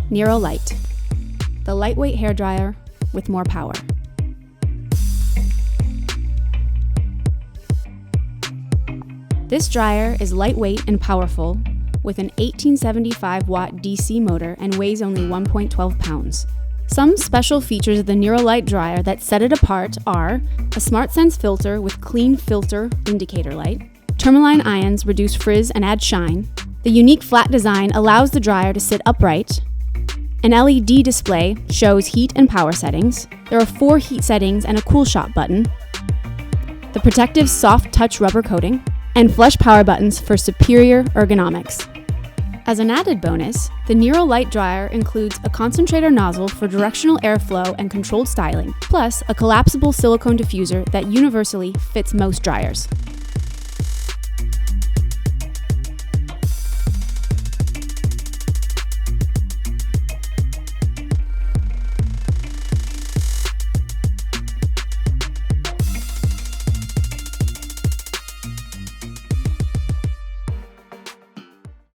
Neuro Light, the lightweight hairdryer with more power. This dryer is lightweight and powerful with an 1875 watt DC motor and weighs only 1.12 pounds. Some special features of the Neuro Light dryer that set it apart are a SmartSense filter with clean filter indicator light, tourmaline ions reduce frizz and add shine, the unique flat design allows the dryer to sit upright, an LED display shows heat and power settings, there are 4 heat settings and a cool shot button, the protective soft touch rubber coating, and flush power buttons for superior ergonomics. As an added bonus, the Neuro Light dryer includes a concentrator nozzle for directional airflow and controlled styling, plus a collapsible silicone diffuser that universally fits most dryers.